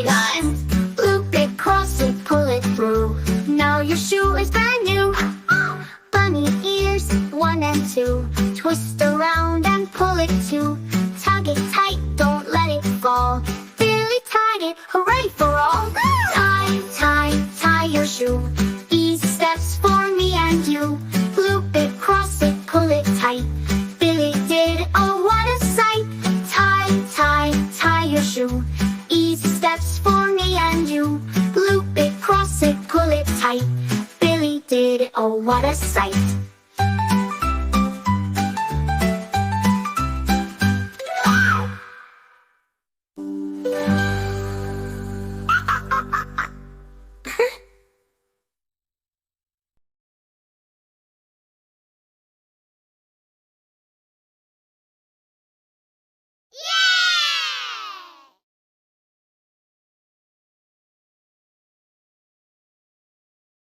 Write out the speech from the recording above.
tight. Loop it, cross it, pull it through. Now your shoe is brand new. Bunny ears, 1 and 2. Twist around and pull it too. Tug it tight, don't let it fall. Billy tied it, hooray for all. Tie, tie, tie your shoe. Easy steps for me and you. Loop it, cross it, pull it tight. Billy did it, oh what a sight. Tie, tie, tie your shoe. Easy steps for me and you. Loop it, cross it, pull it tight. Billy did it, oh what a sight.